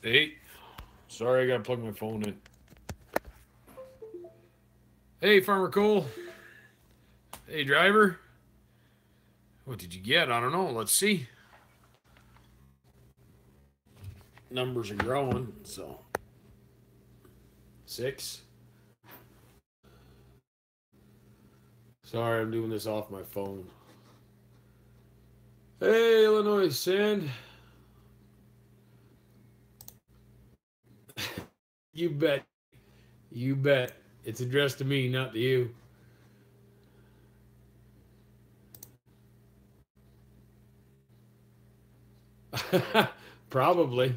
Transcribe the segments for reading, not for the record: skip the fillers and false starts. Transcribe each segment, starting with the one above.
Hey, sorry, I gotta plug my phone in. Hey, Farmer Cole. Hey, driver. What did you get? I don't know. Let's see. Numbers are growing, so 6. Sorry, I'm doing this off my phone. Hey, Illinois Sand. You bet. You bet. It's addressed to me, not to you. Probably.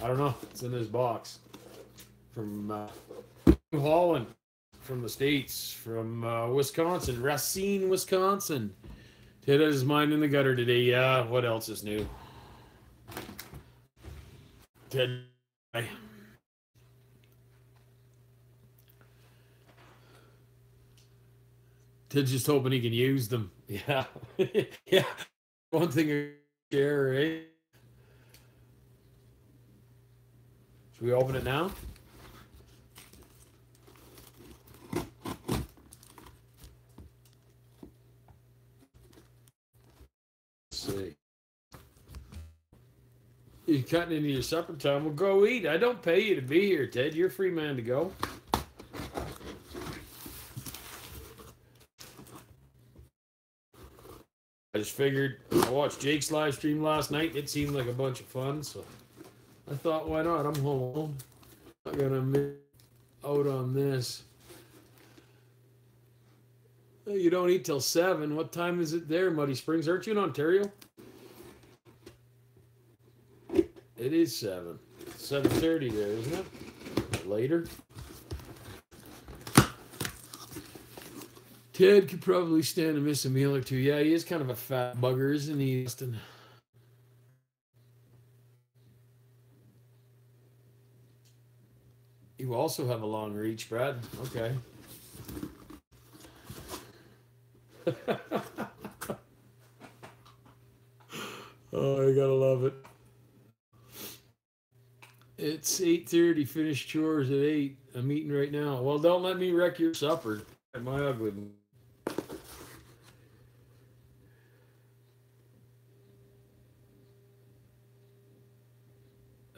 I don't know. It's in this box from New Holland, from the States, from Wisconsin, Racine, Wisconsin. Ted has his mind in the gutter today. Yeah, what else is new? Ted. Ted's just hoping he can use them. Yeah. Yeah. One thing I share, right? Should we open it now? Let's see. You're cutting into your supper time. Well, go eat. I don't pay you to be here, Ted. You're a free man to go. I just figured I watched Jake's live stream last night. It seemed like a bunch of fun, so I thought, why not? I'm home. Not gonna miss out on this. You don't eat till 7. What time is it there, Muddy Springs? Aren't you in Ontario? It is 7. 7:30 there, isn't it? Later. Ted could probably stand to miss a meal or two. Yeah, he is kind of a fat bugger, isn't he, Austin? You also have a long reach, Brad. Okay. Oh, I gotta love it. It's 8:30. Finished chores at 8. I'm eating right now. Well, don't let me wreck your supper. My ugly.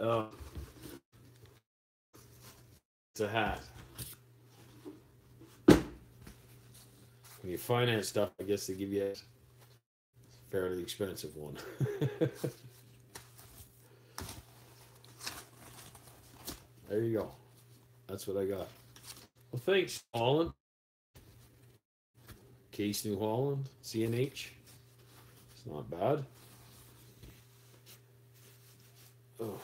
Oh, it's a hat. When you finance stuff, I guess they give you a fairly expensive one. There you go. That's what I got. Well, thanks, Holland. Case New Holland, CNH. It's not bad. Oh.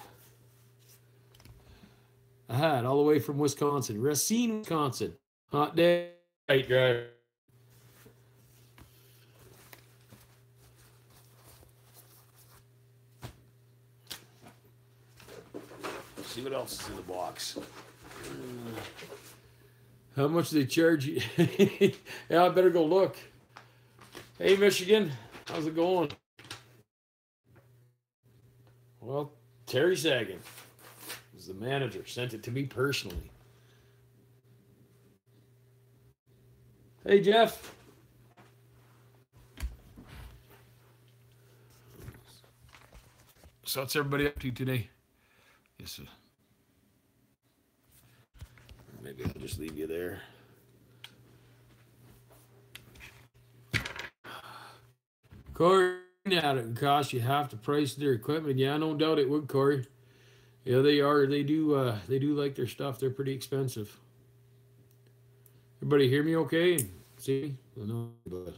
A hat all the way from Wisconsin, Racine, Wisconsin. Hot day. Right, driver. See what else is in the box. How much do they charge you? Yeah, I better go look. Hey, Michigan, how's it going? Well, Terry Sagan is the manager. Sent it to me personally. Hey, Jeff. So what's everybody up to today? Yes, sir. Maybe I'll just leave you there. Corey, at it cost you half the price of their equipment. Yeah, no doubt it would, Corey. Yeah, they are. They do. They do like their stuff. They're pretty expensive. Everybody hear me? Okay? See? No, but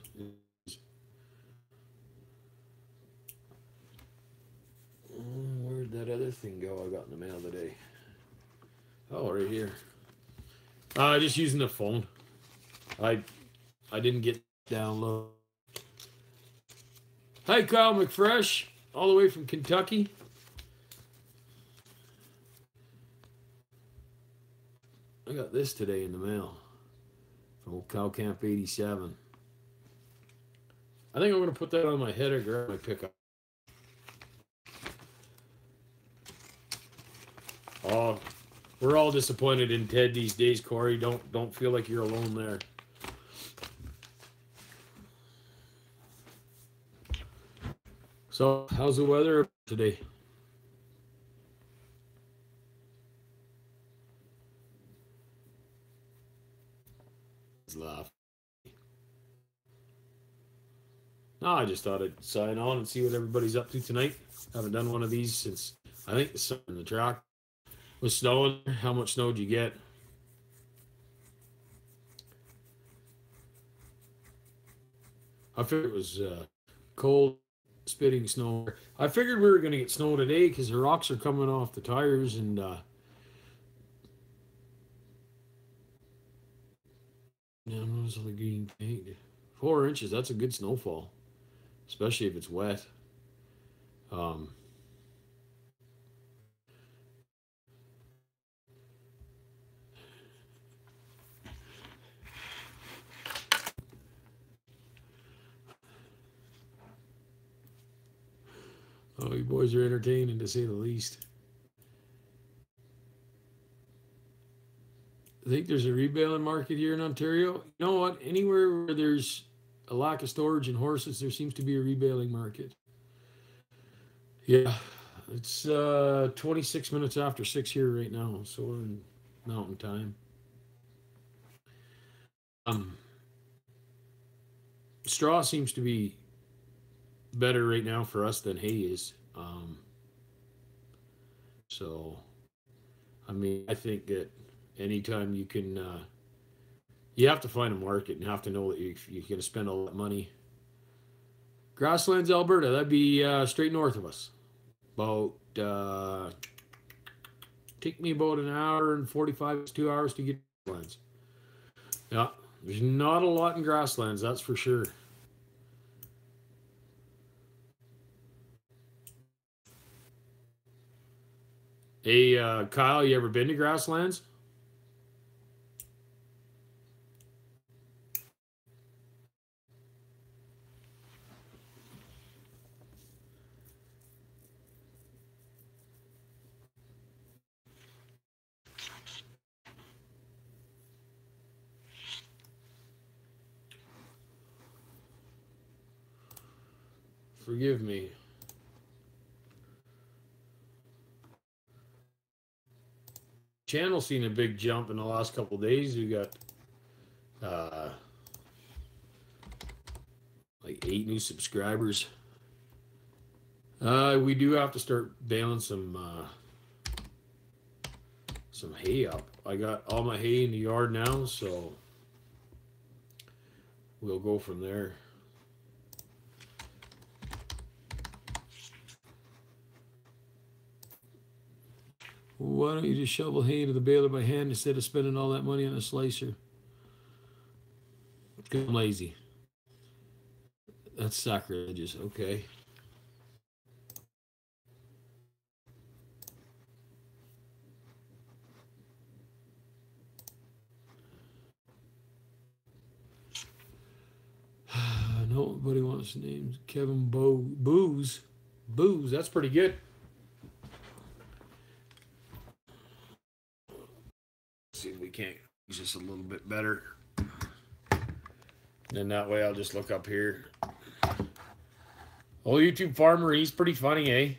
where'd that other thing go? I got in the mail today. Oh, right here. Just using the phone. I didn't get down low. Hi, Kyle McFresh, all the way from Kentucky. I got this today in the mail from old Cow Camp 87. I think I'm going to put that on my header, grab my pickup. We're all disappointed in Ted these days, Corey. Don't feel like you're alone there. So, how's the weather today? Laugh. No, I just thought I'd sign on and see what everybody's up to tonight. Haven't done one of these since I think the sun in the track was snowing. How much snow did you get? I figured it was cold, spitting snow. I figured we were going to get snow today because the rocks are coming off the tires and yeah, those are the green paint. 4 inches, that's a good snowfall, especially if it's wet. Um, oh, you boys are entertaining to say the least. I think there's a rebaling market here in Ontario. You know what? Anywhere where there's a lack of storage in horses, there seems to be a rebaling market. Yeah, it's 26 minutes after 6 here right now, so we're in mountain time. Straw seems to be better right now for us than hay is. So, I mean, I think that anytime you can, you have to find a market and have to know that you're going to spend all that money. Grasslands, Alberta, that'd be straight north of us. About, take me about an hour and 45, 2 hours to get to Grasslands. Yeah, there's not a lot in Grasslands, that's for sure. Hey, Kyle, you ever been to Grasslands? Forgive me. Channel's seen a big jump in the last couple of days. We got like 8 new subscribers. We do have to start baling some hay up. I got all my hay in the yard now, so we'll go from there. Why don't you just shovel hay into the baler by hand instead of spending all that money on a slicer? I'm lazy. That's sacrilegious. Okay. Nobody wants names. Kevin Booze. Booze. That's pretty good. Let's see if we can't use this a little bit better. And that way I'll just look up here. Old YouTube farmer, he's pretty funny, eh?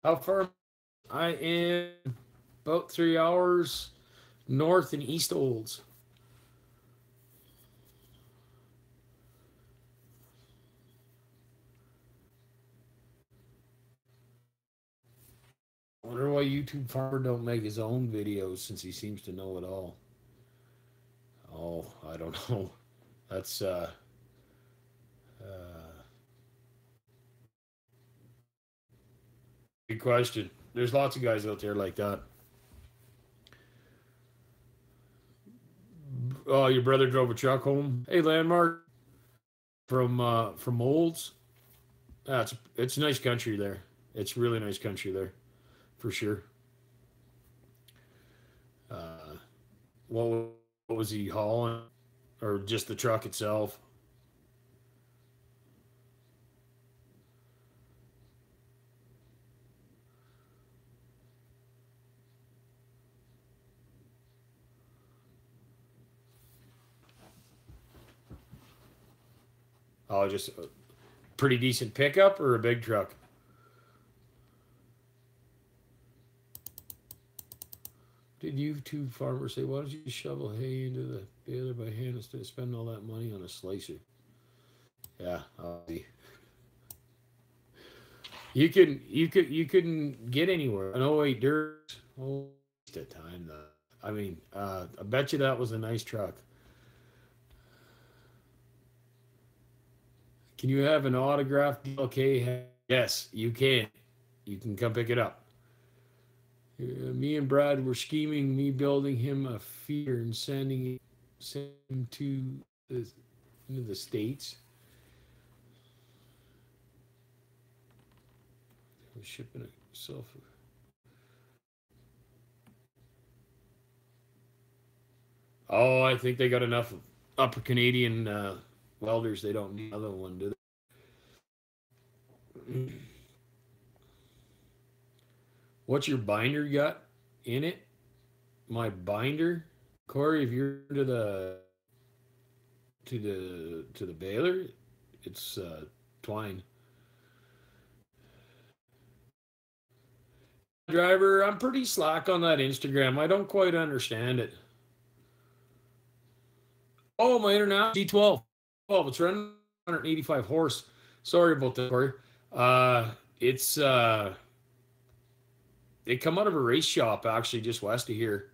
How far? I am about 3 hours north in East Olds. I wonder why YouTube farmer don't make his own videos since he seems to know it all. Oh, I don't know. That's good question. There's lots of guys out there like that. Oh, your brother drove a truck home. Hey, Landmark from Olds. It's nice country there. It's really nice country there, for sure. What was he hauling, or just the truck itself? Oh, just a pretty decent pickup or a big truck? Did you two farmers say, why don't you shovel hay into the baler by hand instead of spending all that money on a slicer? Yeah, I'll see. You couldn't get anywhere. An '08 dirt. Oh, waste of time though. I mean, I bet you that was a nice truck. Can you have an autographed DLK? Yes, you can. You can come pick it up. Me and Brad were scheming me building him a feeder and send him to the, into the States. We're shipping it self. Oh, I think they got enough upper Canadian welders. They don't need another one, do they? What's your binder got in it? My binder, Corey. If you're to the baler, it's twine. Driver, I'm pretty slack on that Instagram. I don't quite understand it. Oh, my international G12. Oh, it's running 185 horse. Sorry about that, Corey. It's They come out of a race shop actually just west of here.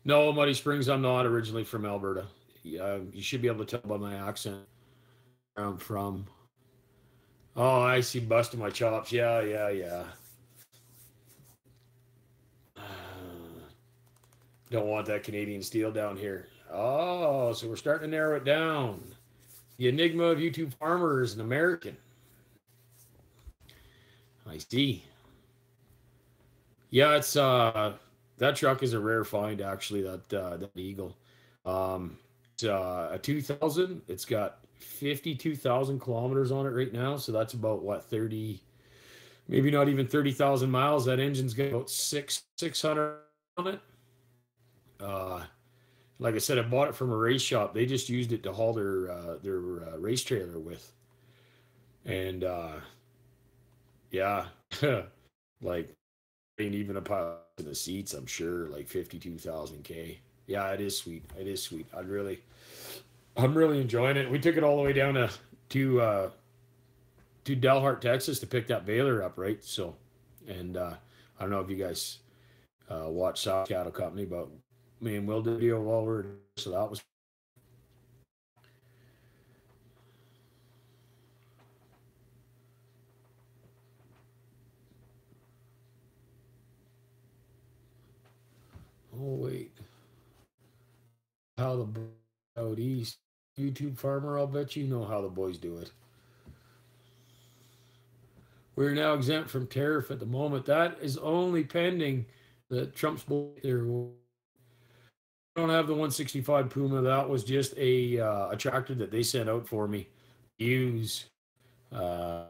No, Muddy Springs. I'm not originally from Alberta. You should be able to tell by my accent where I'm from. Oh, I see. Busting my chops. Yeah, yeah, yeah. Don't want that Canadian steel down here. Oh, so we're starting to narrow it down. The enigma of YouTube farmer is an American. I see. Yeah, it's that truck is a rare find actually. That Eagle. It's a 2000. It's got 52,000 kilometers on it right now. So that's about what 30, maybe not even 30,000 miles. That engine's got about 600 on it. Uh, like I said, I bought it from a race shop. They just used it to haul their race trailer with, and yeah, like ain't even a pile in the seats. I'm sure like 52,000 k. Yeah, it is sweet. It is sweet. I'm really enjoying it. We took it all the way down to to Delhart, Texas, to pick that baler up, right? So, and I don't know if you guys watch South Cattle Company, but me and Will did a video while we are so that was. Oh wait, how the out east YouTube farmer? I'll bet you know how the boys do it. We're now exempt from tariff at the moment. That is only pending that Trump's there. I don't have the 165 Puma. That was just a tractor that they sent out for me to use. Uh,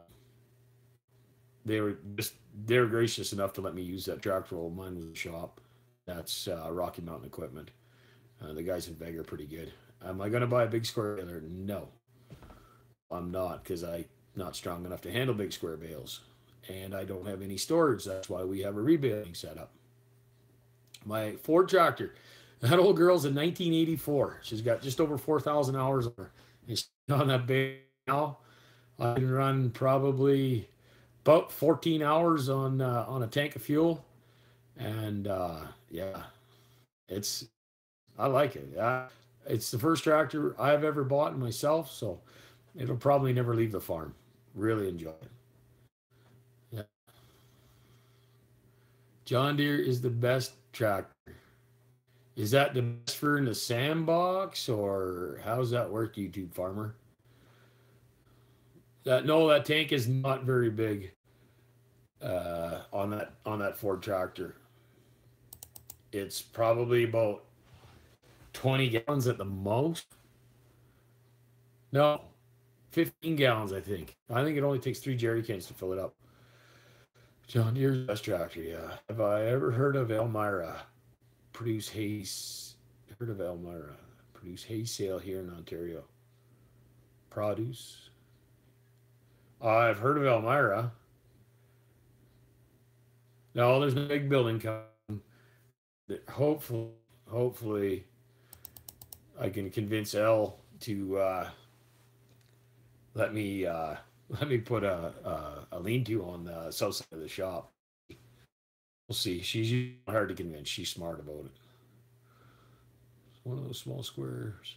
they were gracious enough to let me use that tractor while mine was a shop. That's Rocky Mountain Equipment. The guys in Veg are pretty good. Am I going to buy a big square baler? No, I'm not, because I'm not strong enough to handle big square bales, and I don't have any storage. That's why we have a rebaling set up. My Ford tractor, that old girl's in 1984. She's got just over 4,000 hours on her. And she's on that bale now. I can run probably about 14 hours on a tank of fuel, and yeah, it's I like it. It's the first tractor I've ever bought myself, so it'll probably never leave the farm. Really enjoy it. Yeah. John Deere is the best tractor. Is that the best for in the sandbox, or how's that work, YouTube farmer? No, that tank is not very big on that Ford tractor. It's probably about 20 gallons at the most. No, 15 gallons, I think. I think it only takes 3 jerry cans to fill it up. John Deere's best tractor, yeah. Have I ever heard of Elmira? Produce hay. Heard of Elmira? Produce hay sale here in Ontario. Produce. I've heard of Elmira. No, there's a big building coming. Hopefully, hopefully, I can convince Elle to let me let me put a lean-to on the south side of the shop. We'll see. She's hard to convince. She's smart about it. It's one of those small squares.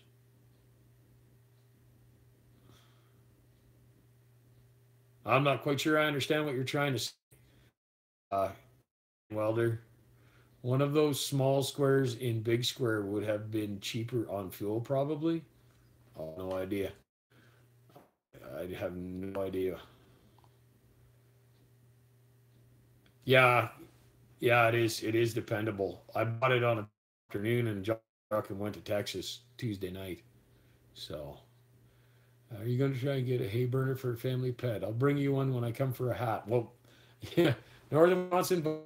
I'm not quite sure I understand what you're trying to say, uh, Welder. One of those small squares in Big Square would have been cheaper on fuel, probably. Oh, no idea. I have no idea. Yeah, yeah, it is. It is dependable. I bought it on an afternoon and truck and went to Texas Tuesday night. So, are you going to try and get a hay burner for a family pet? I'll bring you one when I come for a hat. Well, yeah, Northern Wisconsin.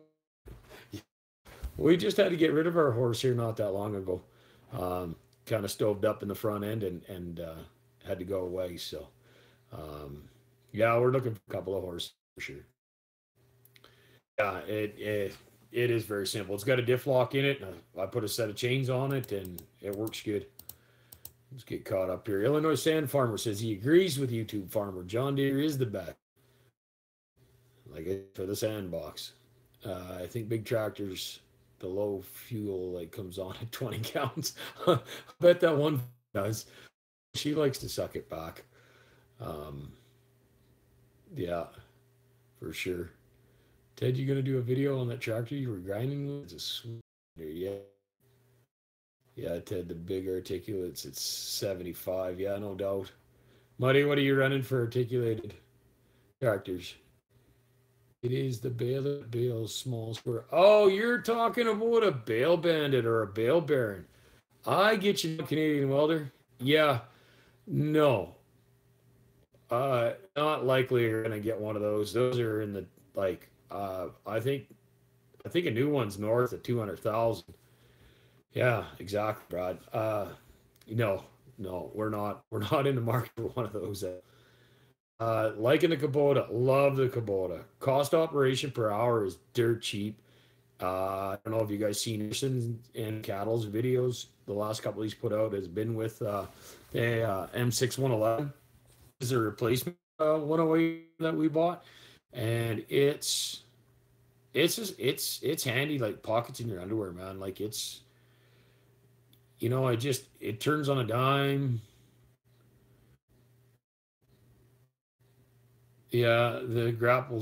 We just had to get rid of our horse here not that long ago. Kind of stoved up in the front end and had to go away. So, um, yeah, we're looking for a couple of horses for sure. Yeah, it is very simple. It's got a diff lock in it. And I put a set of chains on it, and it works good. Let's get caught up here. Illinois Sand Farmer says he agrees with YouTube Farmer. John Deere is the best. Like it for the sandbox. I think big tractors, the low fuel like comes on at 20 counts. I bet that one does. She likes to suck it back. Um, yeah, for sure. Ted, you gonna do a video on that tractor you were grinding with? It's a sweet, yeah. Yeah, Ted, the big articulates, it's 75. Yeah, no doubt. Muddy, what are you running for articulated tractors? It is the Baylor Bale small square. Oh, you're talking about a Bale Bandit or a Bale Baron. I get you, Canadian Welder. Yeah, no. Not likely you're gonna get one of those. Those are in the like. I think a new one's north of 200,000. Yeah, exactly, Brad. No, no, we're not. We're not in the market for one of those. Liking the Kubota, love the Kubota. Cost operation per hour is dirt cheap. I don't know if you guys seen Anderson and Cattle's videos. The last couple he's put out has been with the M6 111. Is a replacement 108 that we bought, and it's just it's handy like pockets in your underwear, man. Like it's it turns on a dime. Yeah, the grapple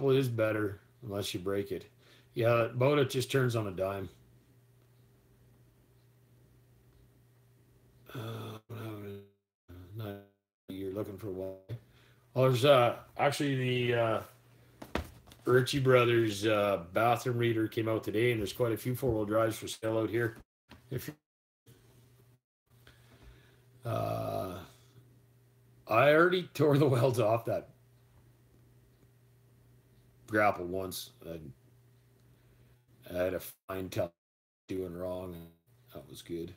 is better unless you break it. Yeah, boat it just turns on a dime. Not you're looking for why. Well, there's actually the Ritchie Brothers bathroom reader came out today, and there's quite a few four-wheel drives for sale out here. If uh, I already tore the welds off that grapple once. I had a fine tell doing wrong, and that was good.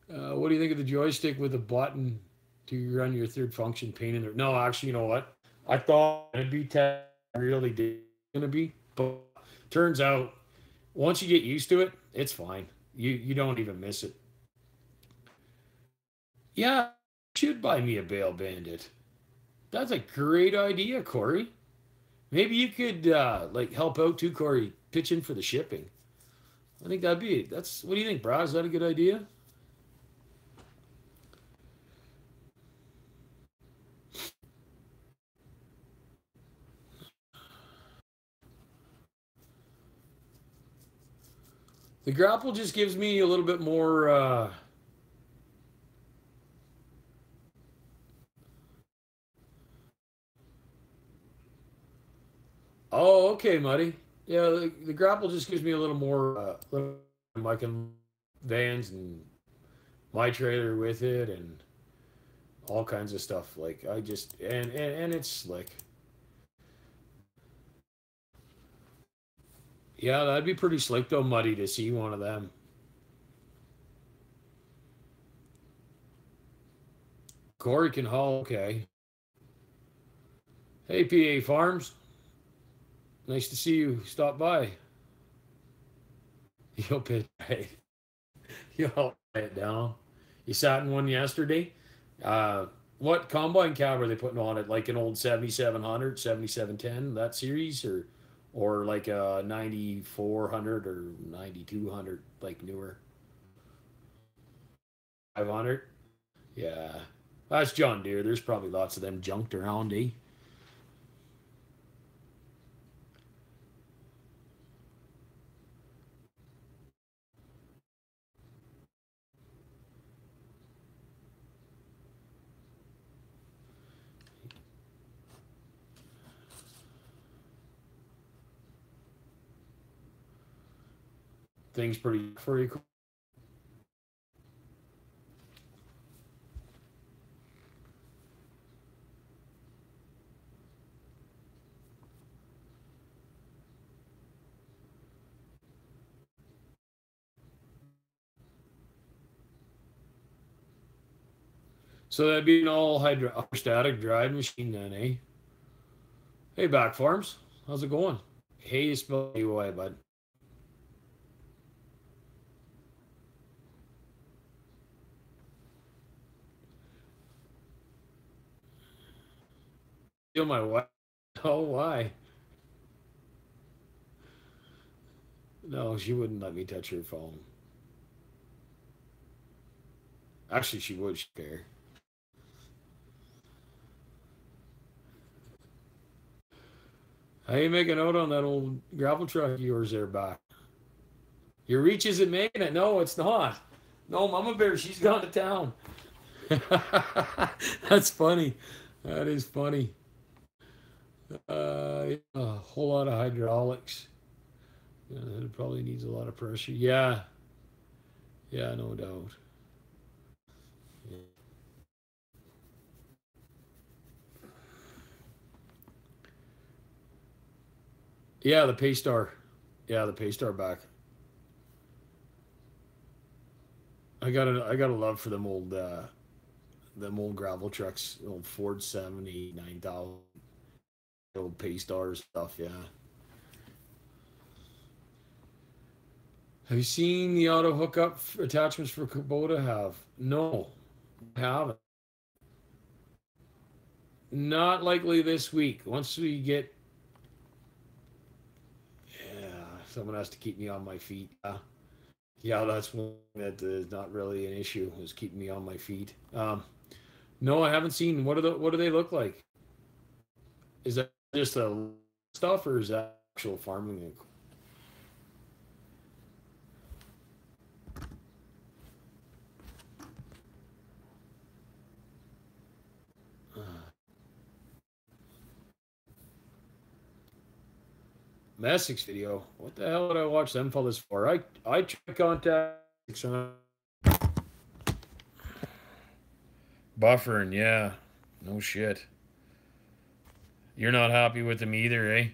What do you think of the joystick with a button to run your third function pane in there? No, actually, you know what? I thought it'd be really did gonna be, but turns out once you get used to it, it's fine. You don't even miss it. Yeah, you should buy me a Bale Bandit. That's a great idea, Corey. Maybe you could like help out too, Corey. Pitch in for the shipping. I think that's. What do you think, Brad? Is that a good idea? The grapple just gives me a little bit more. Oh, okay, Muddy. Yeah, the grapple just gives me a little more. I can vans and my trailer with it and all kinds of stuff. Like I just and it's slick. Yeah, that'd be pretty slick though, Muddy, to see one of them. Corey can haul. Okay. Hey, PA Farms. Nice to see you. Stop by. You'll pitch right. You'll lay it down. You sat in one yesterday. What combine cab are they putting on it? Like an old 7700, 7710, that series, or like a 9400 or 9200, like newer 500? Yeah, that's John Deere. There's probably lots of them junked around, eh? Things pretty cool. So that'd be an all hydrostatic drive machine then, eh? Hey, Back Farms, how's it going? Hey, you spell UI, bud. Steal my wife. Oh, why? No, she wouldn't let me touch her phone. Actually, she would. She'd care. How you make a note on that old gravel truck of yours there, Back? Your reach isn't making it. No, it's not. No, Mama Bear, she's gone to town. That's funny. That is funny. Yeah, a whole lot of hydraulics. It probably needs a lot of pressure. Yeah, yeah, no doubt. Yeah, the Paystar. Yeah, the Paystar Back. I got a love for them old gravel trucks, old Ford 70 9000, old Paystar stuff. Yeah. Have you seen the auto hookup attachments for Kubota? Have no, I haven't. Not likely this week. Once we get, yeah, someone has to keep me on my feet. Yeah, that's one that is not really an issue. Is keeping me on my feet. No, I haven't seen. What do they look like? Is that just a stuff or is that actual farming? Messick's video. What the hell did I watch them fellas for? I tried contact buffering. Yeah, no shit. You're not happy with them either, eh?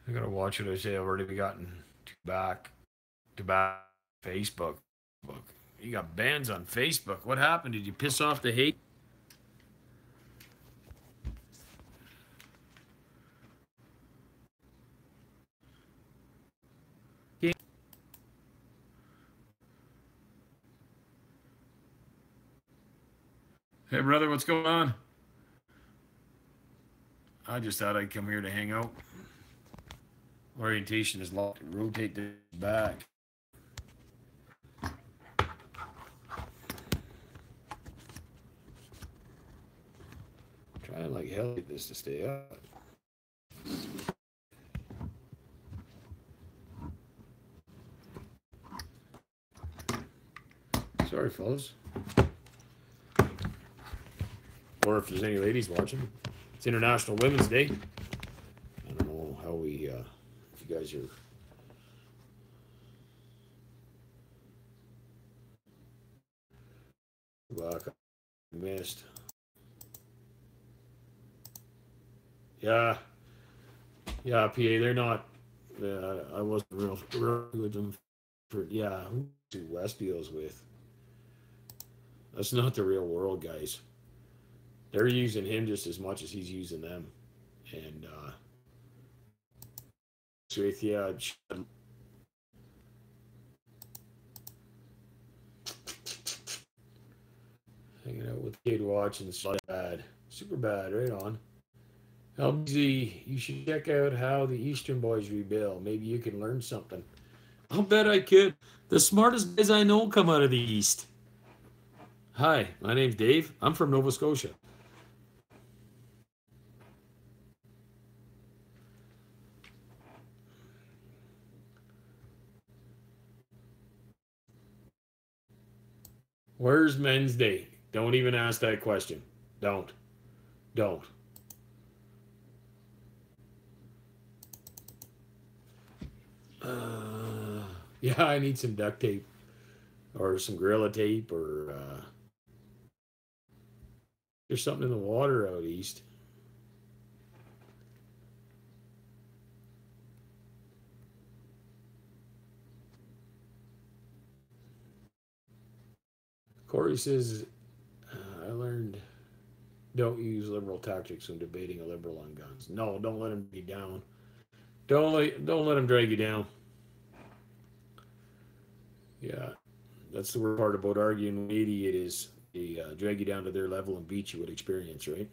I gotta watch what I say. I've already gotten to back Facebook. You got bans on Facebook. What happened? Did you piss off the hate? Hey, brother, what's going on? I just thought I'd come here to hang out. Orientation is locked. Rotate the back. Trying like hell to get this to stay up. Sorry, fellas. Or if there's any ladies watching, it's International Women's Day. I don't know how we, if you guys are Fuck, I missed. Yeah, yeah, PA. They're not. I wasn't real with them. For yeah, who West deals with? That's not the real world, guys. They're using him just as much as he's using them. And so with yeah, hanging out with Kid watching bad, super bad, right on. LBZ, you should check out how the Eastern boys rebuild. Maybe you can learn something. I'll bet I could. The smartest guys I know come out of the East. Hi, my name's Dave. I'm from Nova Scotia. Where's Men's Day? Don't even ask that question. Don't. Don't. Yeah, I need some duct tape or some Gorilla tape or there's something in the water out east. Corey says, I learned don't use liberal tactics when debating a liberal on guns. No, don't let him be down. Don't let him drag you down. Yeah, that's the worst part about arguing with an idiot is they drag you down to their level and beat you with experience, right?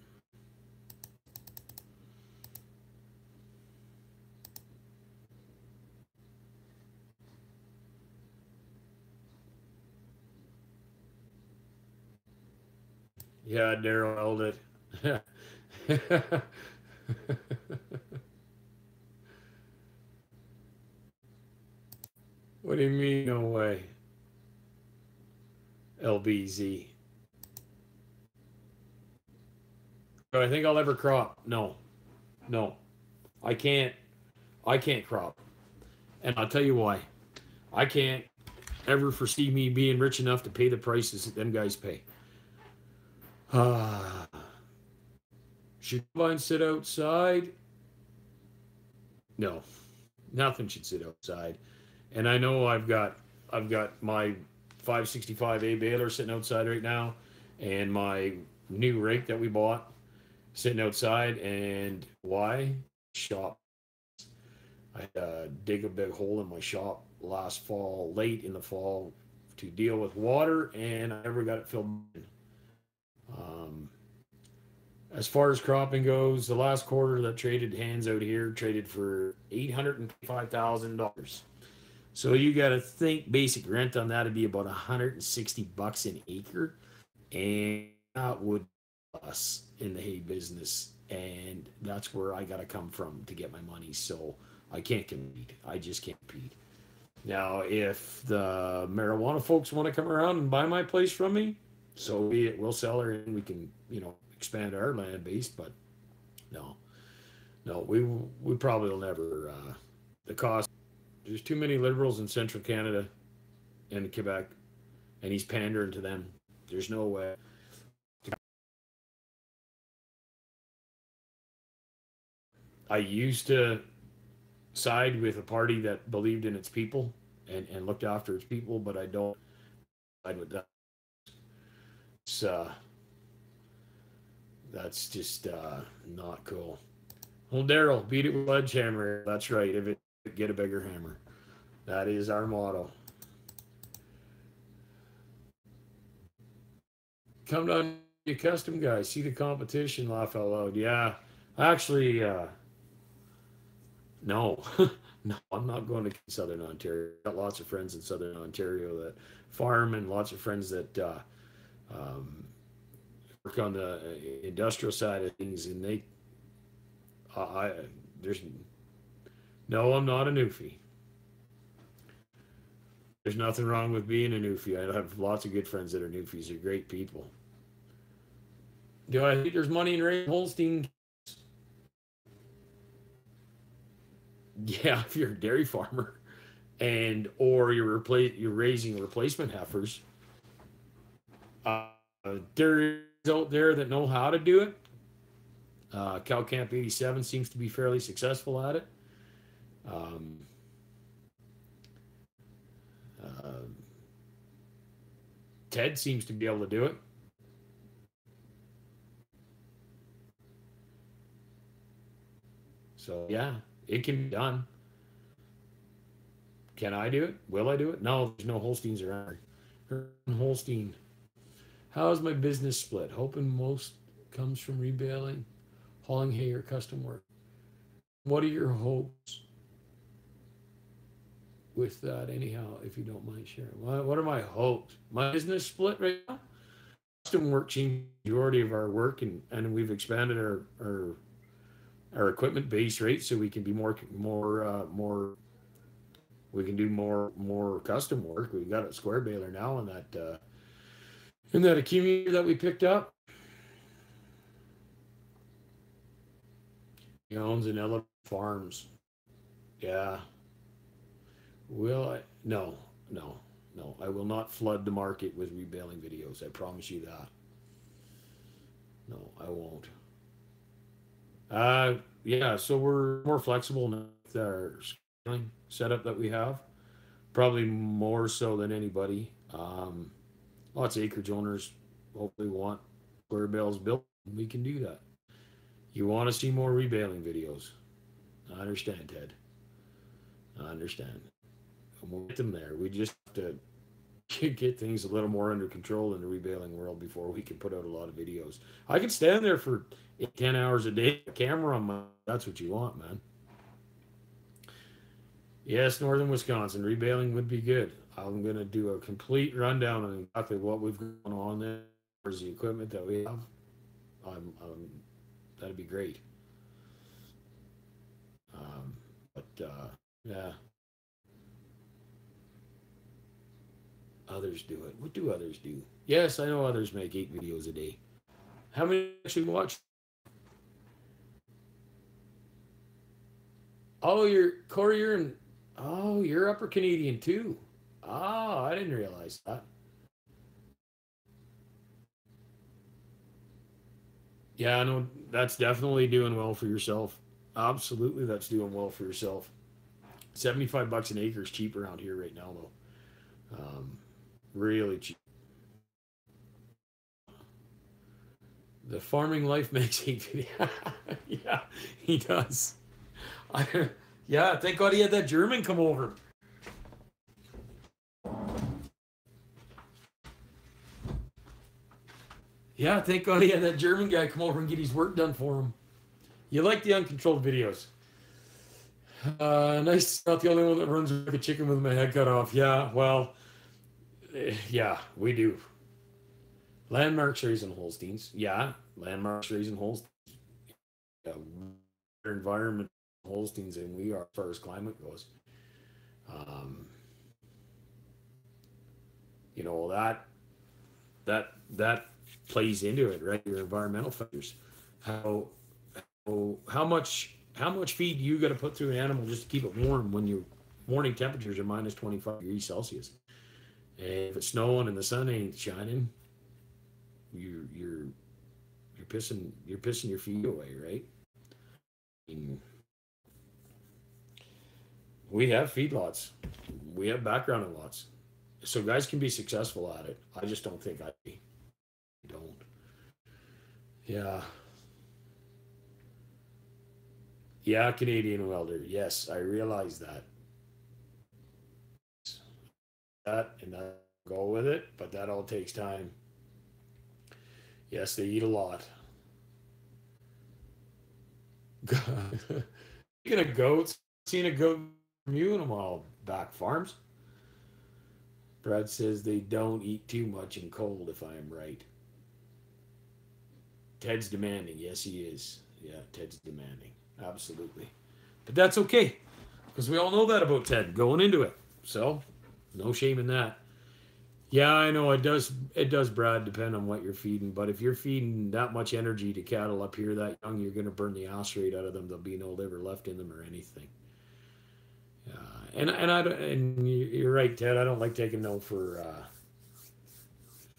Yeah, Daryl held it. What do you mean, no way? LBZ. But I think I'll ever crop. No, no, I can't. I can't crop, and I'll tell you why. I can't ever foresee me being rich enough to pay the prices that them guys pay. Should mine sit outside? No, nothing should sit outside. And I know I've got my 565A baler sitting outside right now, and my new rake that we bought sitting outside. And why? Shop. I had to dig a big hole in my shop last fall, late in the fall, to deal with water, and I never got it filled in. Um, as far as cropping goes, the last quarter that traded hands out here traded for $805,000. So you got to think basic rent on that would be about $160 an acre, and that would us in the hay business, and that's where I got to come from to get my money. So I can't compete. I just can't compete. Now, if the marijuana folks want to come around and buy my place from me, so be it. We'll sell her and we can, expand our land base. But no, no, we probably will never. The cost. There's too many liberals in central Canada and Quebec, and he's pandering to them. There's no way. I used to side with a party that believed in its people and looked after its people, but I don't side with that. It's, that's just not cool. Well, Daryl, beat it with sledgehammer. That's right. If it get a bigger hammer, that is our motto. Come down, you custom guys. See the competition. Laugh out loud. Yeah, actually, no, no, I'm not going to Southern Ontario. I've got lots of friends in Southern Ontario that farm, and lots of friends that um, work on the industrial side of things, and I, there's, no, I'm not a newfie. There's nothing wrong with being a newfie. I have lots of good friends that are newfies. They're great people. Do I think there's money in Ray Holstein? Yeah, if you're a dairy farmer, and or you're raising replacement heifers. There is out there that know how to do it. Cow Camp 87 seems to be fairly successful at it. Um, uh, Ted seems to be able to do it. So yeah, it can be done. Can I do it? Will I do it? No, there's no Holsteins around. Holstein. How's my business split? Hoping most comes from rebaling, hauling hay, or custom work. What are your hopes with that, anyhow, if you don't mind sharing? What are my hopes? My business split right now? Custom work seems the majority of our work, and we've expanded our equipment base rate so we can be more we can do more custom work. We've got a square baler now in that accumulator that we picked up. He owns an Elephant Farms. Yeah. Will I? No, no, no. I will not flood the market with rebaling videos. I promise you that. No, I won't. Yeah. So we're more flexible now with our scheduling setup that we have. Probably more so than anybody. Lots of acreage owners hopefully want square bales built. We can do that. You want to see more rebaling videos? I understand, Ted. I understand. And we'll get them there. We just have to get things a little more under control in the rebaling world before we can put out a lot of videos. I could stand there for 10 hours a day, a camera on my. That's what you want, man. Yes, northern Wisconsin rebaling would be good. I'm gonna do a complete rundown on exactly what we've got on there, as the equipment that we have. I'm that'd be great. But yeah, others do it. What do others do? Yes, I know others make 8 videos a day. How many actually watch? Oh, you're Corey. You're in. Oh, you're Upper Canadian too. Oh, I didn't realize that. Yeah, no, that's definitely doing well for yourself. Absolutely, that's doing well for yourself. 75 bucks an acre is cheap around here right now, though. Really cheap. The farming life makes it. Yeah, he does. I, yeah, thank God he had that German come over. Yeah, thank God he had that German guy come over and get his work done for him. You like the uncontrolled videos. Nice. Not the only one that runs like a chicken with my head cut off. Yeah, well, yeah, we do. Landmarks raising Holsteins. Yeah, landmarks raising Holsteins. Yeah, environment Holsteins, and we are as far as climate goes. Um, that plays into it, right? Your environmental factors. How how much feed you got to put through an animal just to keep it warm when your morning temperatures are minus 25 degrees Celsius? And if it's snowing and the sun ain't shining, you're you're pissing your feet away, right? I mean, we have feedlots, we have background in lots, so guys can be successful at it. I just don't think I don't. Yeah, yeah, Canadian welder. Yes, I realize that, and I go with it, but that all takes time. Yes, they eat a lot. Speaking of goats, seen a goat from you in a while back. Farms. Brad says they don't eat too much in cold, if I am right. Ted's demanding. Yes, he is. Yeah, Ted's demanding. Absolutely. But that's okay, because we all know that about Ted going into it. So, no shame in that. Yeah, I know it does. It does, Brad, depend on what you're feeding. But if you're feeding that much energy to cattle up here that young, you're going to burn the ass right out of them. There'll be no liver left in them or anything. And you're right, Ted. I don't like taking no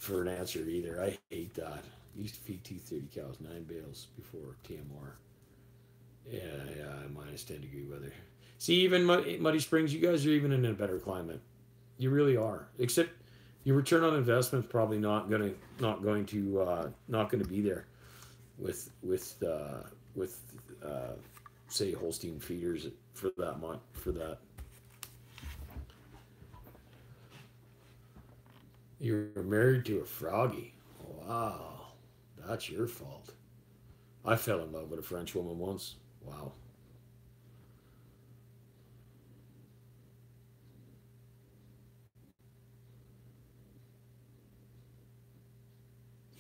for an answer either. I hate that. Used to feed 230 cows, 9 bales before TMR. Yeah, minus 10 degree weather. See, even Muddy Springs, you guys are even in a better climate. You really are. Except your return on investment is probably not going to be there with say Holstein feeders for that month for that. You're married to a froggy. Wow, that's your fault. I fell in love with a French woman once. Wow.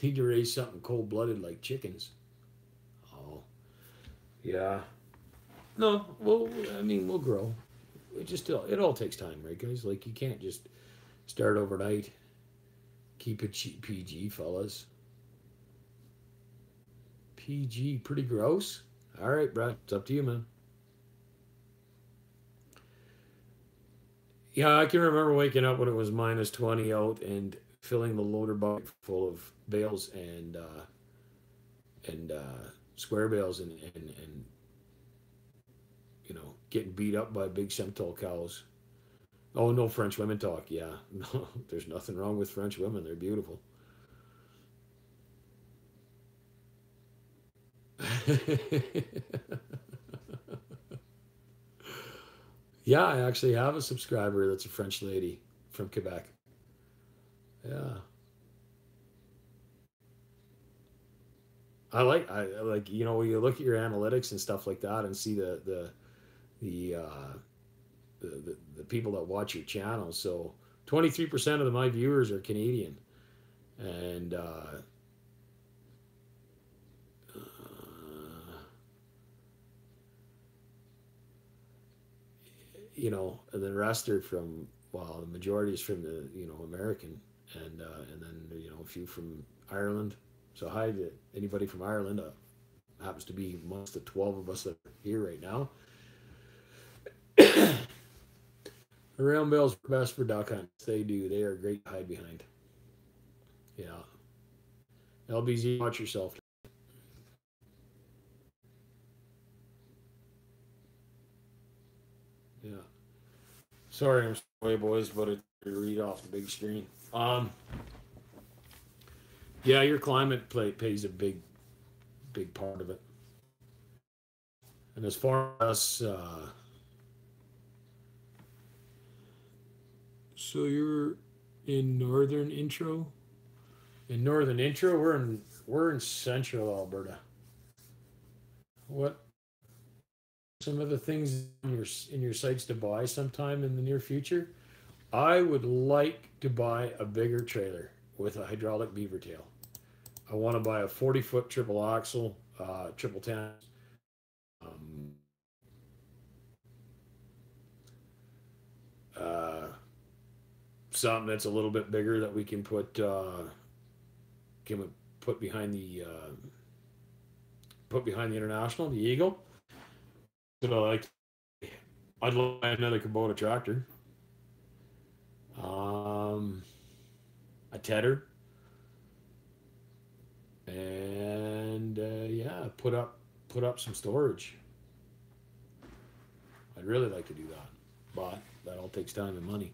Need to raise something cold-blooded like chickens. Oh, yeah. No, well, I mean, we'll grow. It all takes time, right, guys? Like you can't just start overnight. Keep it PG, fellas. PG, pretty gross. All right, Brad, it's up to you, man. Yeah, I can remember waking up when it was minus 20 out and filling the loader bucket full of bales and square bales and getting beat up by big Simmental cows. Oh, no French women talk. Yeah, no, there's nothing wrong with French women. They're beautiful. Yeah, I actually have a subscriber that's a French lady from Quebec. Yeah. I like you look at your analytics and stuff like that and see the uh the people that watch your channel. So 23% of my viewers are Canadian, and and the rest are from, well, the majority is from the American, and then a few from Ireland. So hi to anybody from Ireland. Happens to be amongst the 12 of us that are here right now. The round bales are best for duck hunts. They do. They are great to hide behind. Yeah. LBZ, watch yourself. Yeah. Sorry, I'm sorry, boys, but it's to read off the big screen. Yeah, your climate plays a big part of it. And as far as so you're in northern intro. In northern intro, we're in central Alberta. What some of the things in your sites to buy sometime in the near future? I would like to buy a bigger trailer with a hydraulic beaver tail. I want to buy a 40-foot triple axle, triple ten. Um, uh, Something that's a little bit bigger that we can put behind the International, the Eagle. That I like. I'd like another Kubota tractor. A tedder. And yeah, put up some storage. I'd really like to do that, but that all takes time and money.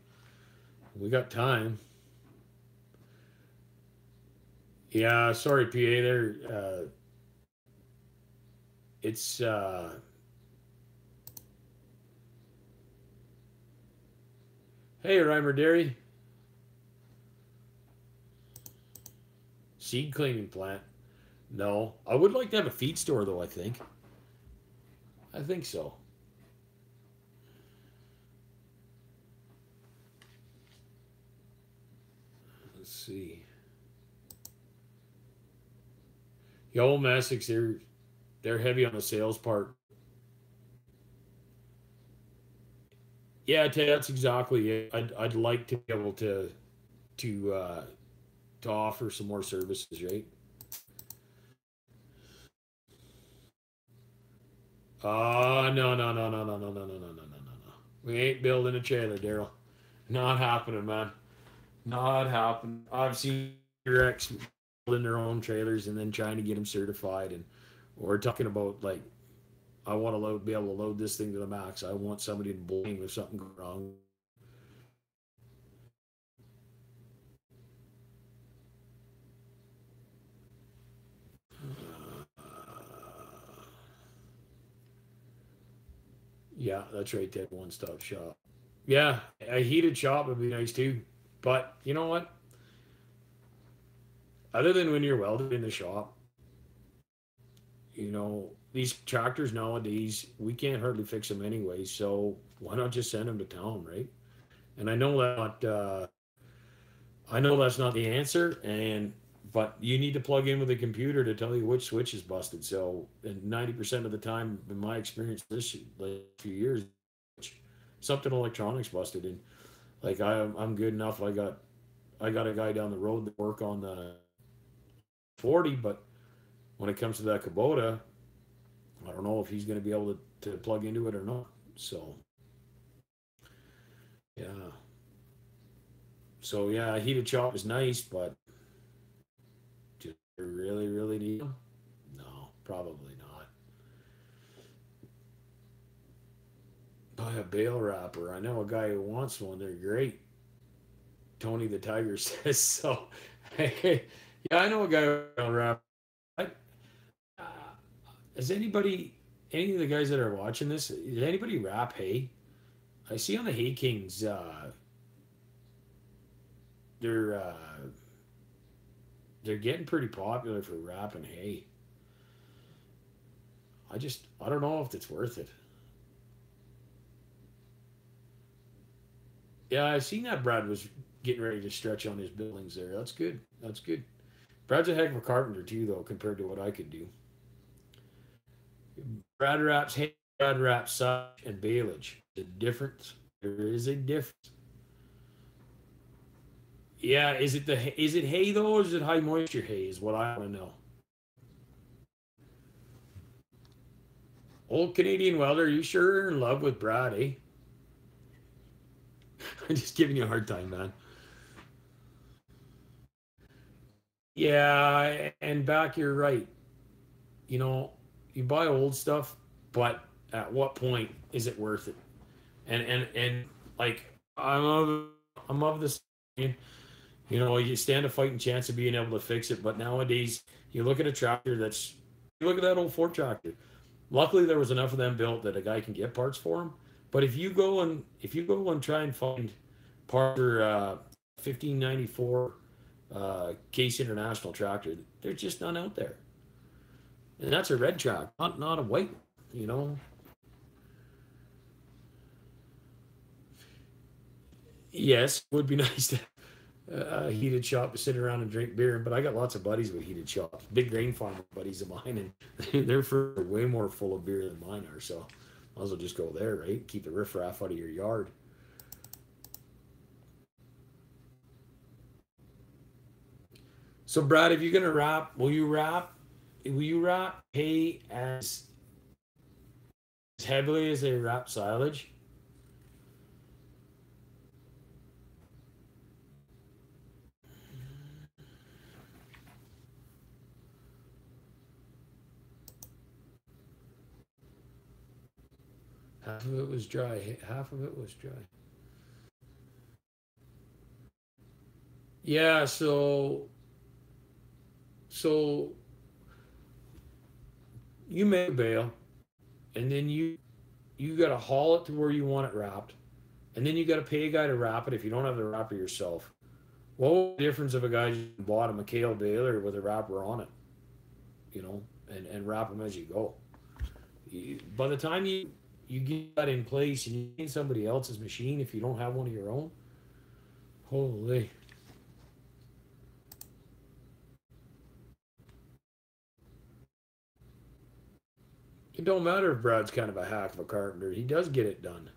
We got time. Yeah, sorry, PA. There, it's hey, Reimer Dairy. Seed cleaning plant. No, I would like to have a feed store though. I think so. Let's see. Yo, Messick's, they're heavy on the sales part. Yeah, that's exactly it. I'd like to be able to uh, to offer some more services, right? No, no, no, no, no, no, no, no, no, no, no, no. We ain't building a trailer, Daryl. Not happening, man. Not happening. I've seen Rex building their own trailers and then trying to get them certified, and we're talking about like, I want to be able to load this thing to the max. I want somebody to blame if something goes wrong. Yeah, that's right. That one-stop shop. Yeah, a heated shop would be nice too. But you know what? Other than when you're welding in the shop, these tractors nowadays, we can't hardly fix them anyway. So why not just send them to town, right? And I know that's not the answer, but you need to plug in with a computer to tell you which switch is busted. So, and 90% of the time, in my experience, this like few years, something electronics busted, and like I'm good enough. I got a guy down the road that work on the 40, but when it comes to that Kubota, I don't know if he's going to be able to plug into it or not. So, yeah. So yeah, a heated shop is nice, but do you really, really need them? No, probably not. Buy a bale wrapper. I know a guy who wants one. They're great. Tony the Tiger says so. Yeah, I know a guy who bale wrapper. I, uh, has any of the guys that are watching this, did anybody wrap hay? I see on the Hay Kings, they're uh, they're getting pretty popular for wrapping hay. I don't know if it's worth it. Yeah, I seen that Brad was getting ready to stretch on his buildings there. That's good. That's good. Brad's a heck of a carpenter too, though, compared to what I could do. Brad wraps hay, Brad wraps such and baleage. The difference. There is a difference. Yeah, is it hay though, or is it high moisture hay? Is what I want to know. Old Canadian welder, are you sure you're in love with Brad, eh? I'm just giving you a hard time, man. Yeah, and back, you're right. You know, you buy old stuff, but at what point is it worth it? And like I'm of this. You stand a fighting chance of being able to fix it, but nowadays you look at a tractor you look at that old Ford tractor. Luckily, there was enough of them built that a guy can get parts for them. But if you go and try and find parts for 1594 Case International tractor, there's just none out there, and that's a red track, not a white. You know, yes, would be nice to a heated shop to sit around and drink beer. But I got lots of buddies with heated shops, big grain farmer buddies of mine, and they're for way more full of beer than mine are. So might as well just go there, right? Keep the riffraff out of your yard. So Brad, if you're gonna wrap, will you wrap hay as heavily as they wrap silage? Half of it was dry. Half of it was dry. Yeah. So you make a bale, and then you got to haul it to where you want it wrapped, and then you got to pay a guy to wrap it if you don't have the wrapper yourself. What was the difference if a guy just bought a McHale baler with a wrapper on it, and wrap them as you go? By the time you get that in place and you need somebody else's machine if you don't have one of your own, holy. It don't matter if Brad's kind of a hack of a carpenter. He does get it done.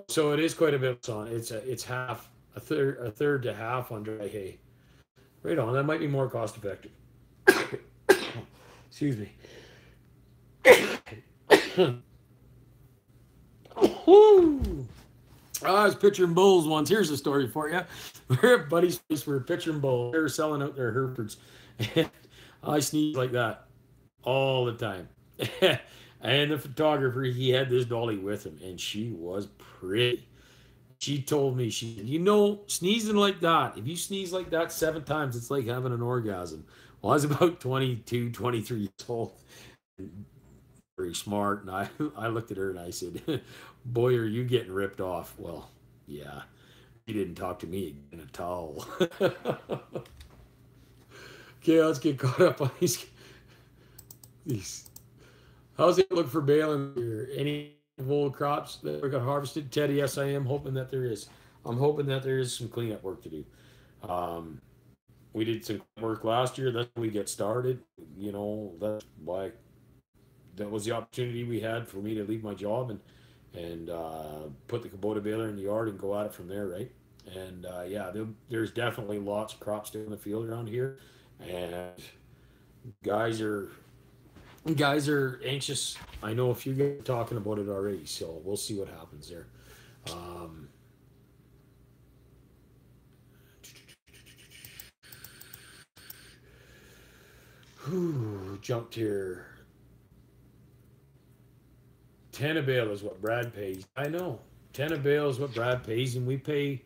So it is quite a bit on. It's half a third to half on dry hay. Right on. That might be more cost effective. Excuse me. Woo! I was pitching bulls once. Here's a story for you. We're at Buddy's place. We were pitching bulls. They were selling out their Herefords. And I sneezed like that all the time. And the photographer, he had this dolly with him, and she was pretty. She told me, she said, sneezing like that, if you sneeze like that 7 times, it's like having an orgasm. Well, I was about 22, 23 years old, very smart. And I looked at her and I said, boy, are you getting ripped off? Well, yeah. He didn't talk to me again at all. Okay, let's get caught up on these. How's it look for baling here? Any old crops that got harvested? Teddy, yes, I am hoping that there is. I'm hoping that there is some cleanup work to do. Um, we did some work last year. That's when we get started. That's why that was the opportunity we had for me to leave my job and put the Kubota baler in the yard and go at it from there, right? And yeah, there's definitely lots of crops still in the field around here, and guys are anxious. I know a few guys are talking about it already, so we'll see what happens there. Um, Jumped here. 10 a bale is what Brad pays. I know. 10 a bale is what Brad pays, and we pay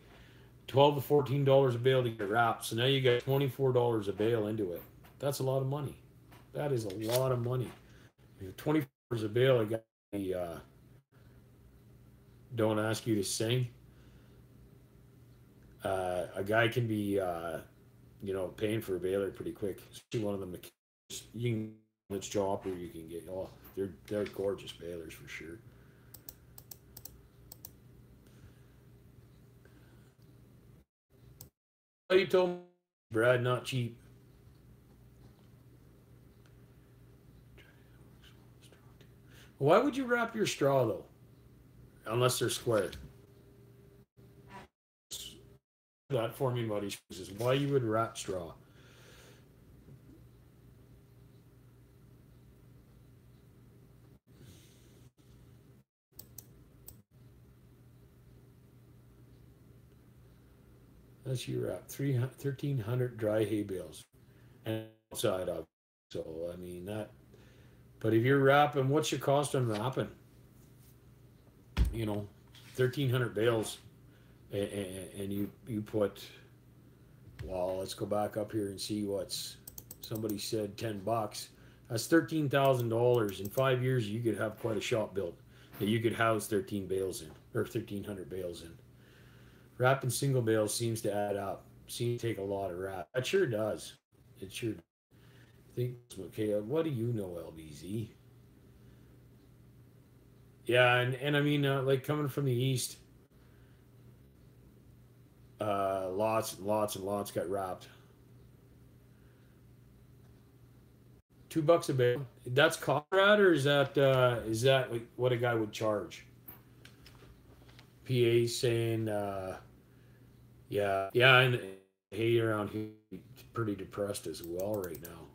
$12 to $14 a bale to get wrapped. So now you got $24 a bale into it. That's a lot of money. That is a lot of money. $24 a bale, I got the don't ask you to sing. A guy can be paying for a baler pretty quick. Especially one of them, you can let's chop, or you can get they're gorgeous balers for sure. You told me, Brad, not cheap. Why would you wrap your straw though? Unless they're square. That for me, buddy. Is why you would wrap straw. That's you wrap 1,300 dry hay bales and outside of. So I mean that. But if you're wrapping, what's your cost on wrapping? 1,300 bales, and you put. Well, let's go back up here and see what's. Somebody said $10. That's $13,000. In 5 years, you could have quite a shop built that you could house 13 bales in, or 1,300 bales in. Wrapping single bales seems to add up. Seems to take a lot of wrap. It sure does. It sure. I think okay. What do you know, LBZ? Yeah, and I mean, like coming from the east, lots and lots and lots got wrapped. $2 a bale. That's Conrad, or is that like what a guy would charge? PA saying, yeah, and hay around here is pretty depressed as well right now.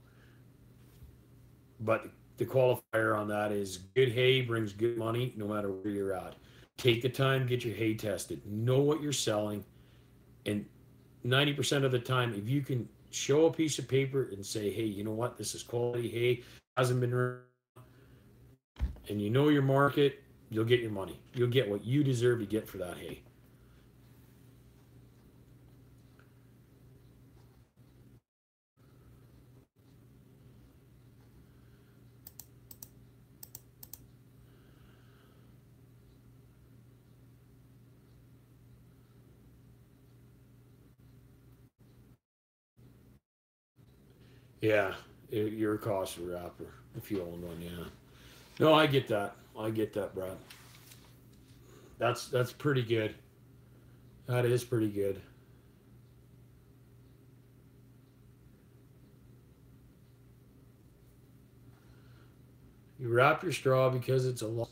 But the qualifier on that is good hay brings good money no matter where you're at. Take the time, get your hay tested, know what you're selling, and 90% of the time, if you can show a piece of paper and say, hey, you know what, this is quality hay, hasn't been, and you know your market, you'll get your money. You'll get what you deserve to get for that hay. Yeah, your cost of wrapper if you own one. Yeah. No, I get that. I get that, Brad. That's pretty good. That is pretty good. You wrap your straw because it's a long.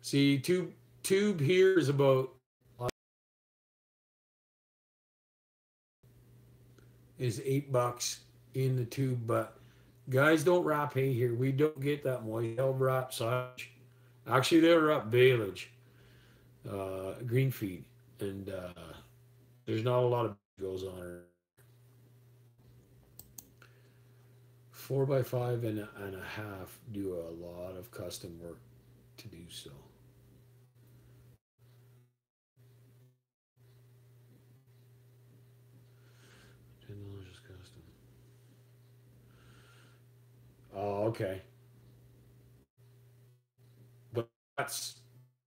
See, tube here is about is $8 in the tube, but guys don't wrap hay here. We don't get that moist. They'll wrap silage. Actually, they were up Bailage, Greenfeed, and there's not a lot of goes on her. 4x5 and a half do a lot of custom work to do so. $10 is custom. Oh, okay. But that's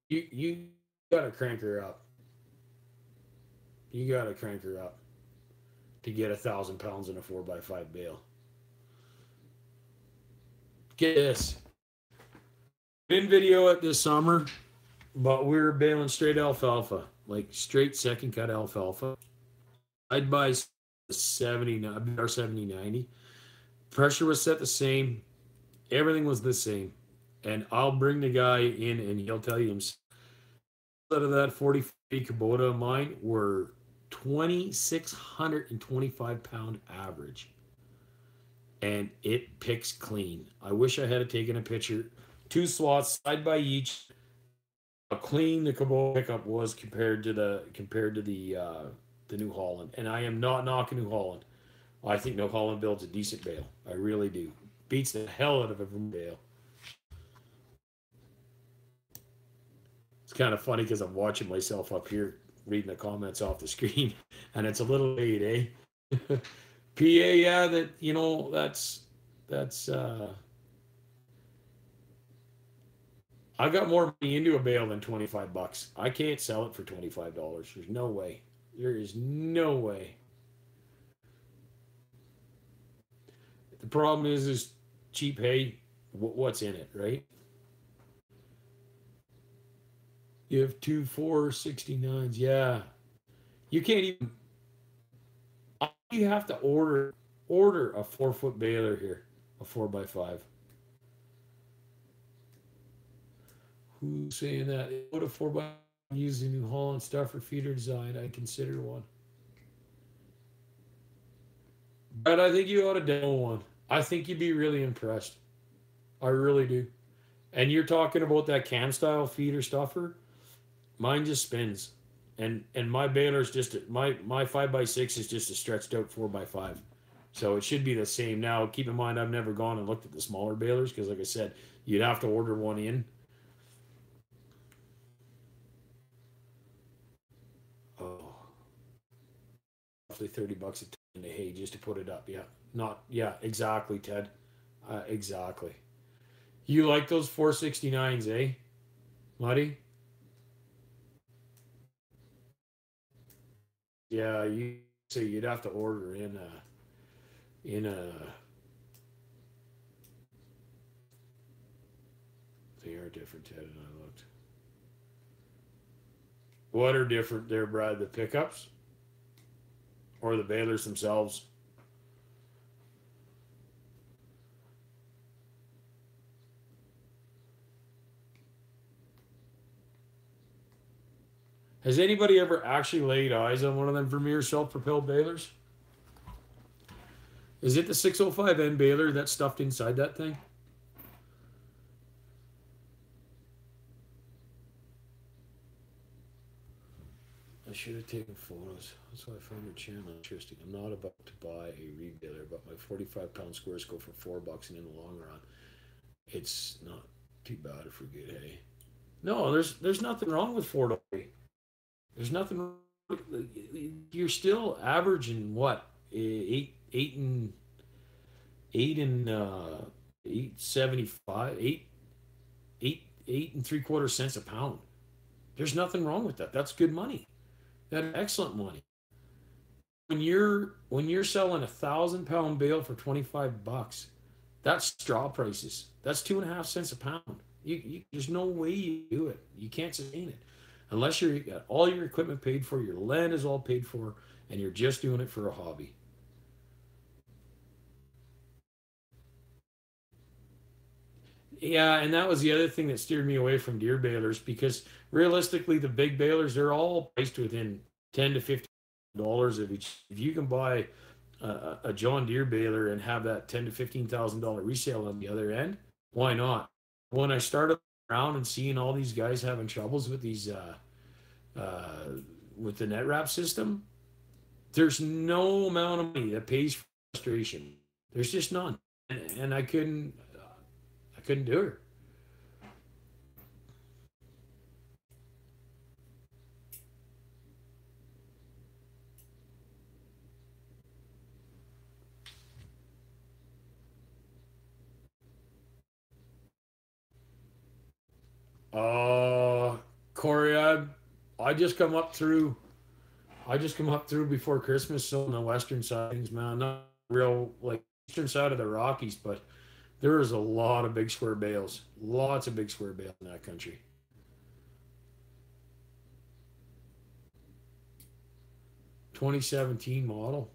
you gotta crank her up. You gotta crank her up to get 1,000 pounds in a 4x5 bale. Get this. Didn't video it this summer, but we were baling straight alfalfa, like straight second cut alfalfa. I'd buy 70 or 70 90. Pressure was set the same. Everything was the same. And I'll bring the guy in and he'll tell you out of that 40 feet Kubota of mine were 2,625 pound average. And it picks clean. I wish I had taken a picture. 2 slots side by each. How clean the Kubota pickup was compared to the New Holland. And I am not knocking New Holland. I think New Holland builds a decent bale. I really do. Beats the hell out of every bale. It's kind of funny because I'm watching myself up here reading the comments off the screen, and it's a little late, eh? PA, yeah, that's I got more money into a bale than $25. I can't sell it for $25. There's no way. There is no way. The problem is cheap hay. What's in it, right? You have 2 469s. Yeah, you can't even. You have to order a 4-foot baler here, a 4x5. Who's saying that? What a 4x5 using New Holland stuffer feeder design? I consider one. But I think you ought to demo one. I think you'd be really impressed. I really do. And you're talking about that cam style feeder stuffer. Mine just spins. And my baler's just my 5x6 is just a stretched out 4x5. So it should be the same. Now keep in mind I've never gone and looked at the smaller balers because like I said, you'd have to order one in. Oh. Roughly $30 a ton of hay just to put it up. Yeah, exactly, Ted. Exactly. You like those 469s, eh? Muddy? Yeah, you say you'd have to order in a they are different, Ted, and I looked. What are different there, Brad? The pickups or the balers themselves? Has anybody ever actually laid eyes on one of them Vermeer self-propelled balers? Is it the 605N baler that's stuffed inside that thing? I should have taken photos. That's why I found your channel interesting. I'm not about to buy a rebaler, but my 45-pound squares go for $4, and in the long run, it's not too bad if we're good, hey? No, there's nothing wrong with 4-way. There's nothing. You're still averaging what 8.75, 8.75 cents a pound. There's nothing wrong with that. That's good money. That's excellent money. When you're selling 1,000-pound bale for $25, that's straw prices. That's 2.5 cents a pound. There's no way you do it. You can't sustain it unless you got all your equipment paid for, your land is all paid for, and you're just doing it for a hobby. Yeah, and that was the other thing that steered me away from Deere balers because realistically, the big balers they're all priced within $10 to $15 of each. If you can buy a John Deere baler and have that $10,000 to $15,000 resale on the other end, why not? When I started around and seeing all these guys having troubles with these with the net wrap system, there's no amount of money that pays for frustration. There's just none, and I couldn't do it. Corey, I just come up through. I just come up through before Christmas, so on the western side of things, man, not real like eastern side of the Rockies, but there is a lot of big square bales, lots of big square bales in that country. 2017 model.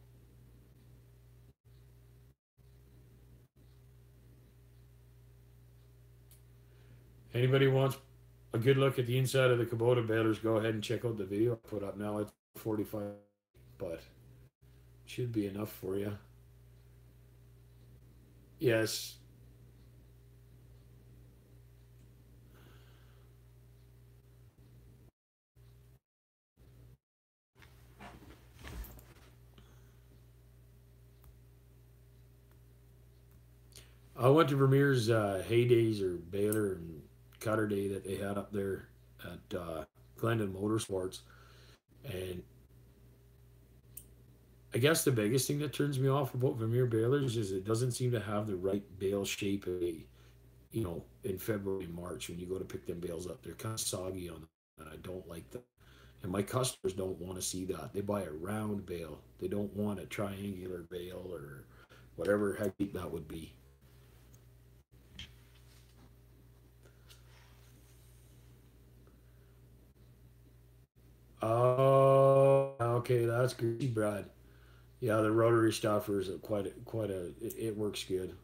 Anybody wants a good look at the inside of the Kubota balers, go ahead and check out the video I put up now. It's 45, but should be enough for you. Yes. I went to Vermeer's heydays or baler and cutter day that they had up there at Glendon Motorsports, and I guess the biggest thing that turns me off about Vermeer balers is it doesn't seem to have the right bale shape. In February, March when you go to pick them bales up, they're kind of soggy on them, and I don't like that. And my customers don't want to see that. They buy a round bale. They don't want a triangular bale or whatever heck that would be. Oh, okay, that's greasy bread. Yeah, the rotary stuffer is it works good.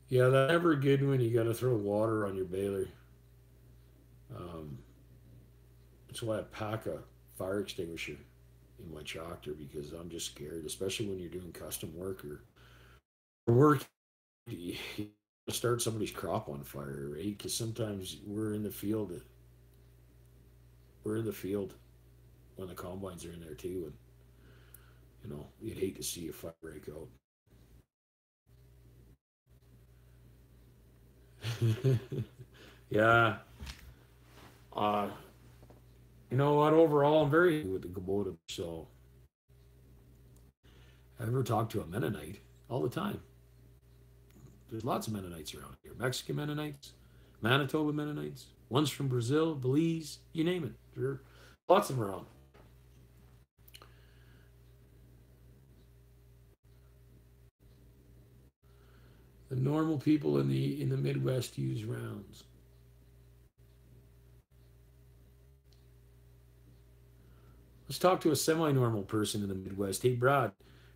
Yeah, that's never good when you got to throw water on your baler. Um, that's why I pack a fire extinguisher in my tractor because I'm just scared, especially when you're doing custom work or work. You start somebody's crop on fire, right? Because sometimes we're in the field when the combines are in there too, and you'd hate to see a fire break out. Yeah. Uh, you know what? Overall, I'm very happy with the Kubota. So I ever talk to a Mennonite all the time. There's lots of Mennonites around here. Mexican Mennonites, Manitoba Mennonites, ones from Brazil, Belize, you name it. There are lots of them around. The normal people in the Midwest use rounds. Let's talk to a semi-normal person in the Midwest. Hey, Brad,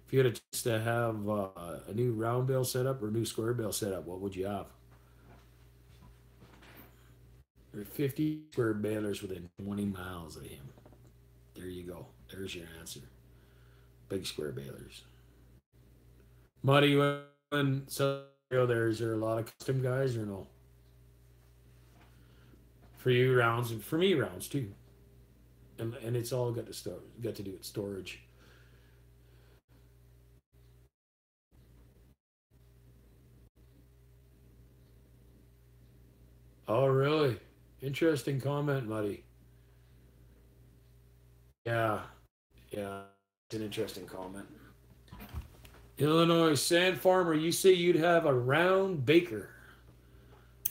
if you had a chance to have a new round bale setup or a new square bale setup, what would you have? There are 50 square balers within 20 miles of him. There you go. There's your answer. Big square balers. Muddy when so there is there a lot of custom guys or no? For you rounds and for me rounds too. And it's all got to do with storage. Oh really? Interesting comment, Muddy. Yeah, yeah. It's an interesting comment. Illinois Sand Farmer, you say you'd have a round baker.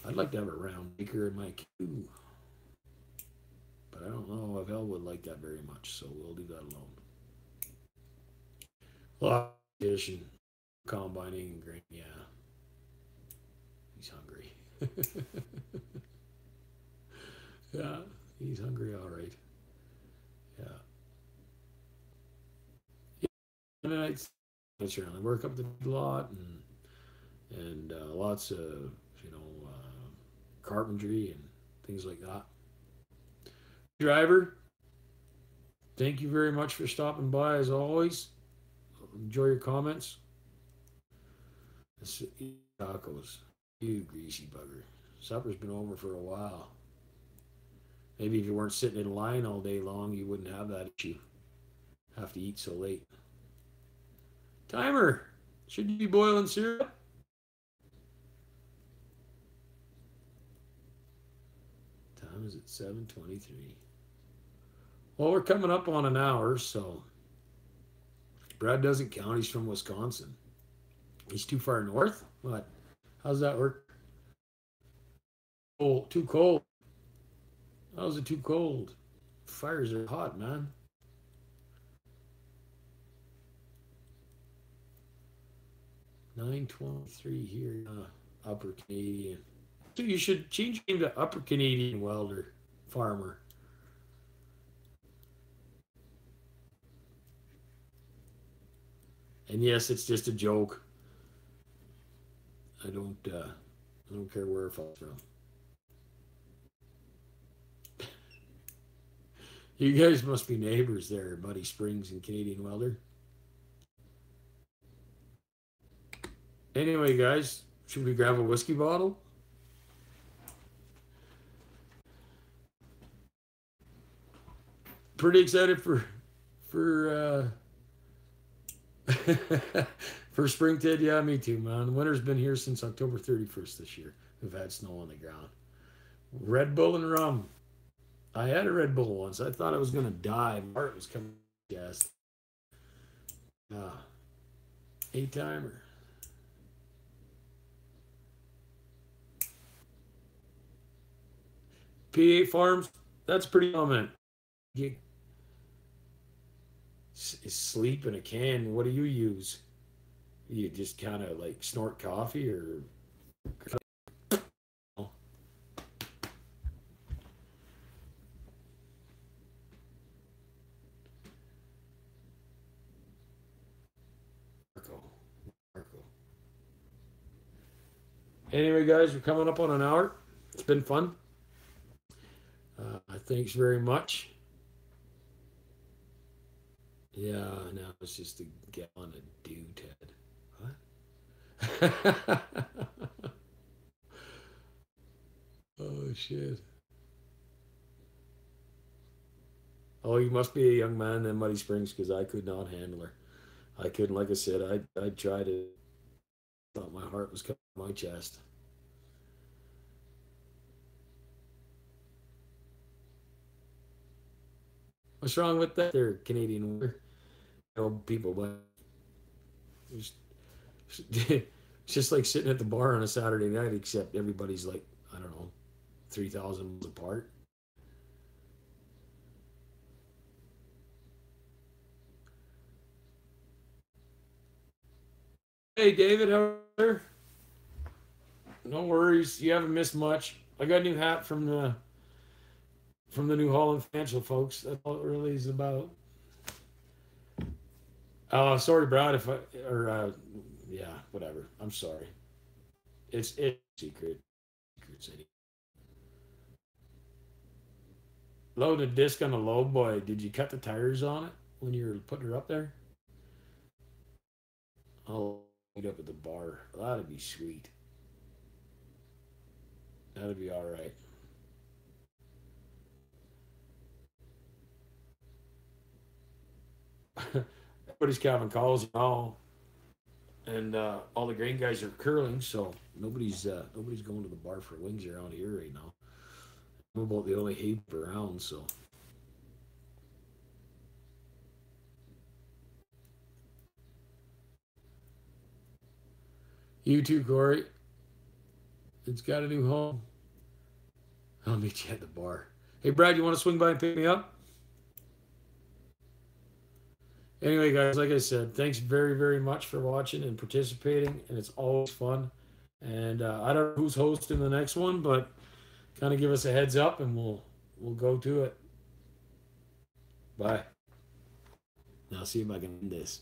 I'd like to have a round baker in my queue, but I don't know if Elle would like that very much, so we'll leave that alone. Lot addition, combining and grain. Yeah, he's hungry. Yeah, he's hungry. All right. Yeah. And then I around. I work up the lot and lots of carpentry and things like that. Driver, thank you very much for stopping by as always. Enjoy your comments. Tacos. You greasy bugger. Supper's been over for a while. Maybe if you weren't sitting in line all day long, you wouldn't have that issue. Have to eat so late. Timer. Should you be boiling syrup? Time is at 7:23. Well, we're coming up on an hour, so Brad doesn't count. He's from Wisconsin. He's too far north? What? How's that work? Oh, too cold. How's it too cold? Fires are hot, man. $9.23 here, Upper Canadian. So you should change your name to Upper Canadian Welder Farmer. And yes, it's just a joke. I don't care where it falls from. You guys must be neighbors there, Muddy Springs and Canadian Welder. Anyway, guys, should we grab a whiskey bottle? Pretty excited for for spring, Ted. Yeah, me too, man. Winter's been here since October 31st this year. We've had snow on the ground. Red Bull and rum. I had a Red Bull once. I thought I was gonna die. My heart was coming. Yes. 8-timer. P8 Farms. That's pretty common. You sleep in a can. What do you use? You just kind of like snort coffee or Marco. Anyway, guys, we're coming up on an hour. It's been fun. Thanks very much. Yeah, now it's just a gallon of dew, Ted. What? Oh, shit. Oh, you must be a young man in Muddy Springs because I could not handle her. I couldn't, like I said, I tried it. Thought my heart was coming to my chest. What's wrong with that there, Canadian Weather? Old people, but it's it's just like sitting at the bar on a Saturday night, except everybody's like, I don't know, 3,000 miles apart. Hey, David, how are you? No worries. You haven't missed much. I got a new hat from the New Holland Financial folks. That's all it really is about. Sorry, Brad, if I or yeah, whatever. I'm sorry. It's secret. Secret city. Loaded disc on the low boy. Did you cut the tires on it when you were putting her up there? I'll meet up at the bar. That'd be sweet. That'd be all right. Everybody's Calvin calls all, and all the grain guys are curling, so nobody's going to the bar for wings around here right now. I'm about the only heap around, so you too, Corey. It's got a new home. I'll meet you at the bar. Hey, Brad, you want to swing by and pick me up? Anyway, guys, like I said, thanks very, very much for watching and participating, and it's always fun. And I don't know who's hosting the next one, but kind of give us a heads up, and we'll go to it. Bye. Now see if I can end this.